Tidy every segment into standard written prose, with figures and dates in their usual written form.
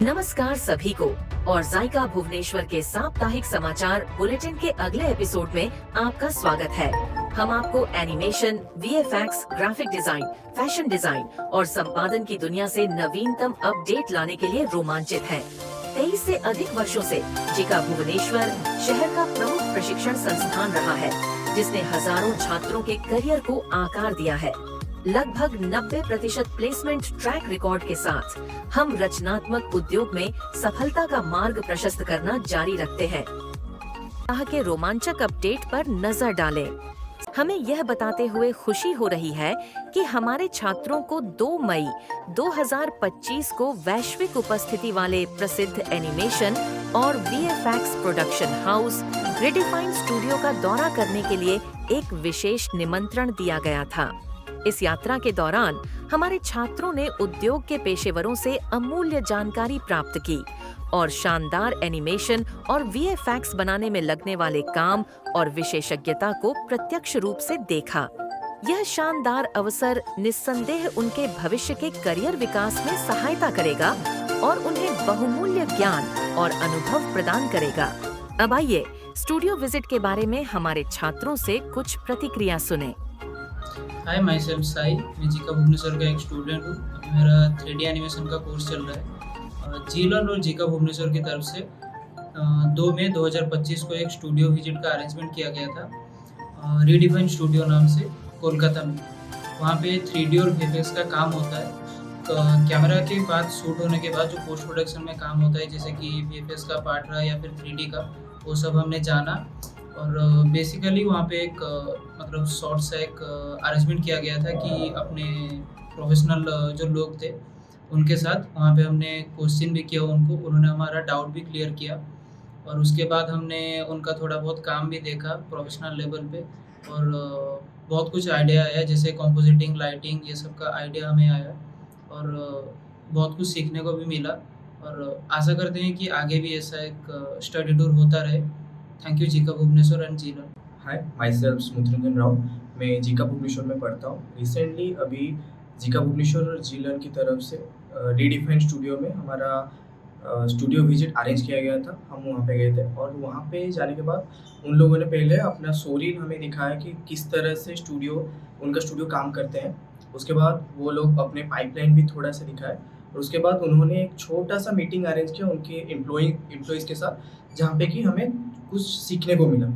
नमस्कार सभी को और जायका भुवनेश्वर के साप्ताहिक समाचार बुलेटिन के अगले एपिसोड में आपका स्वागत है। हम आपको animation, VFX, graphic design, fashion design और संपादन की दुनिया से नवीनतम अपडेट लाने के लिए रोमांचित हैं। 23 से अधिक वर्षों से जिका भुवनेश्वर शहर का प्रमुख प्रशिक्षण संस्थान रहा है, जिसने हजारों छात्रों के करियर को आकार दिया है। लगभग 90% प्लेसमेंट ट्रैक रिकॉर्ड के साथ हम रचनात्मक उद्योग में सफलता का मार्ग प्रशस्त करना जारी रखते हैं। के रोमांचक अपडेट पर नजर डालें। हमें यह बताते हुए खुशी हो रही है कि हमारे छात्रों को 2 मई 2025 को वैश्विक उपस्थिति वाले प्रसिद्ध एनिमेशन और VFX production house redefine studio का दौरा करने के लिए एक विशेष निमंत्रण दिया गया था। इस यात्रा के दौरान हमारे छात्रों ने उद्योग के पेशेवरों से अमूल्य जानकारी प्राप्त की और शानदार एनिमेशन और वीएफएक्स बनाने में लगने वाले काम और विशेषज्ञता को प्रत्यक्ष रूप से देखा। यह शानदार अवसर निस्संदेह उनके भविष्य के करियर विकास में सहायता करेगा और उन्हें बहुमूल्य ज्ञान और अनुभव प्रदान करेगा। अब आइए स्टूडियो विजिट के बारे में हमारे छात्रों से कुछ प्रतिक्रिया सुने। हाय, माई सेल्फ साई। मैं जिका भुवनेश्वर का एक स्टूडेंट हूँ। अभी मेरा 3D एनिमेशन का कोर्स चल रहा है। जीलन और जिका भुवनेश्वर की तरफ से 2 मई 2025 को एक स्टूडियो विजिट का अरेंजमेंट किया गया था, रीडिफाइन स्टूडियो नाम से, कोलकाता में। वहाँ पे 3D और वीएफएक्स का काम होता है। कैमरा के बाद शूट होने के बाद जो पोस्ट प्रोडक्शन में काम होता है, जैसे कि वीएफएक्स का पार्ट रहा या फिर 3D का, वो सब हमने जाना। और बेसिकली वहाँ पे एक मतलब शॉर्ट सा एक अरेंजमेंट किया गया था कि अपने प्रोफेशनल जो लोग थे उनके साथ वहाँ पे हमने क्वेश्चन भी किया उनको, उन्होंने हमारा डाउट भी क्लियर किया। और उसके बाद हमने उनका थोड़ा बहुत काम भी देखा प्रोफेशनल लेवल पे, और बहुत कुछ आइडिया आया, जैसे कंपोजिटिंग, लाइटिंग, ये सब का आइडिया हमें आया और बहुत कुछ सीखने को भी मिला। और आशा करते हैं कि आगे भी ऐसा एक स्टडी टूर होता रहे। Thank you JICA Bhubaneswar and Jeelan. Hi, my self Smrutiranjan Rao. मैं जिका भुवनेश्वर में पढ़ता हूँ। रिसेंटली अभी जिका भुवनेश्वर और जीलन की तरफ से रीडिफाइन स्टूडियो में हमारा स्टूडियो विजिट अरेंज किया गया था। हम वहाँ पे गए थे और वहाँ पे जाने के बाद उन लोगों ने पहले अपना शोरीन हमें दिखाया कि किस तरह से उनका स्टूडियो काम करते हैं। उसके बाद वो लोग अपने पाइपलाइन भी थोड़ा सा दिखाए और उसके बाद उन्होंने एक छोटा सा मीटिंग अरेंज किया उनके एम्प्लॉइज़ के साथ, जहाँ पे कि हमें कुछ सीखने को मिला।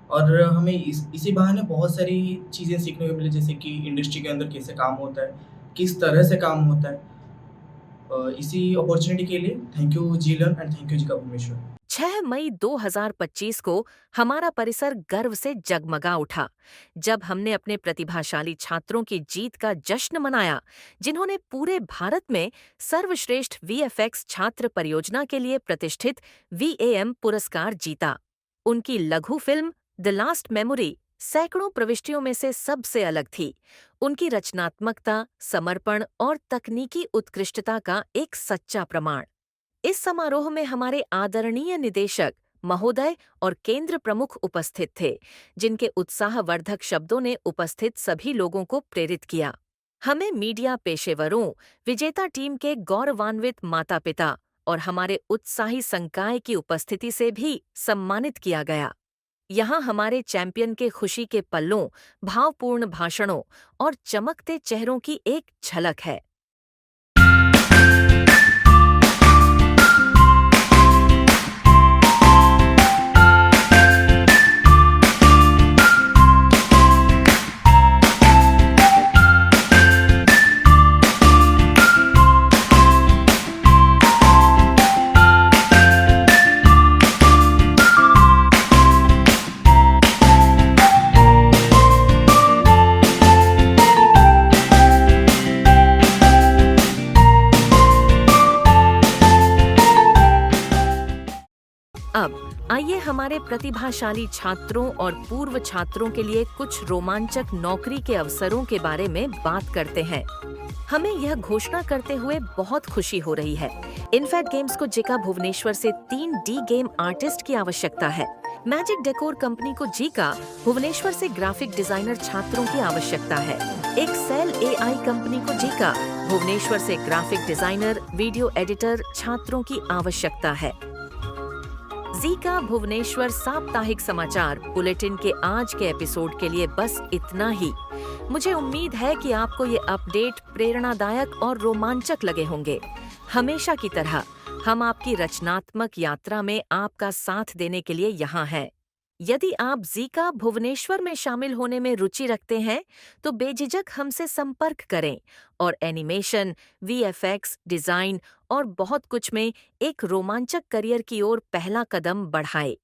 और हमें इसी बहाने बहुत सारी चीज़ें सीखने को मिली, जैसे कि इंडस्ट्री के अंदर कैसे काम होता है, किस तरह से काम होता है। इसी अपॉर्चुनिटी के लिए thank you Jeelan and thank you JICA Bhubaneswar. 6 मई 2025 को हमारा परिसर गर्व से जगमगा उठा जब हमने अपने प्रतिभाशाली छात्रों की जीत का जश्न मनाया, जिन्होंने पूरे भारत में सर्वश्रेष्ठ वीएफएक्स छात्र परियोजना के लिए प्रतिष्ठित VAM पुरस्कार जीता। उनकी लघु फिल्म द लास्ट मेमोरी सैकड़ों प्रविष्टियों में से सबसे अलग थी। उनकी रचनात्मकता, समर्पण और तकनीकी उत्कृष्टता का एक सच्चा प्रमाण। इस समारोह में हमारे आदरणीय निदेशक महोदय और केंद्र प्रमुख उपस्थित थे, जिनके उत्साहवर्धक शब्दों ने उपस्थित सभी लोगों को प्रेरित किया। हमें मीडिया पेशेवरों, विजेता टीम के गौरवान्वित माता-पिता और हमारे उत्साही संकाय की उपस्थिति से भी सम्मानित किया गया। यहाँ हमारे चैंपियन के खुशी के पल्लों, भावपूर्ण भाषणों और चमकते चेहरों की एक झलक है। अब आइए हमारे प्रतिभाशाली छात्रों और पूर्व छात्रों के लिए कुछ रोमांचक नौकरी के अवसरों के बारे में बात करते हैं। हमें यह घोषणा करते हुए बहुत खुशी हो रही है। इनफैक्ट गेम्स को जिका भुवनेश्वर से 3D गेम आर्टिस्ट की आवश्यकता है। मैजिक डेकोर कंपनी को जिका भुवनेश्वर से ग्राफिक डिजाइनर छात्रों की आवश्यकता है। एक्सेल AI कंपनी को जिका भुवनेश्वर से ग्राफिक डिजाइनर, वीडियो एडिटर छात्रों की आवश्यकता है। जीका भुवनेश्वर साप्ताहिक समाचार बुलेटिन के आज के एपिसोड के लिए बस इतना ही। मुझे उम्मीद है कि आपको ये अपडेट प्रेरणादायक और रोमांचक लगे होंगे। हमेशा की तरह हम आपकी रचनात्मक यात्रा में आपका साथ देने के लिए यहाँ हैं। यदि आप जीका भुवनेश्वर में शामिल होने में रुचि रखते हैं, तो बेझिझक हमसे संपर्क करें और एनिमेशन, वीएफएक्स, डिजाइन और बहुत कुछ में एक रोमांचक करियर की ओर पहला कदम बढ़ाएं।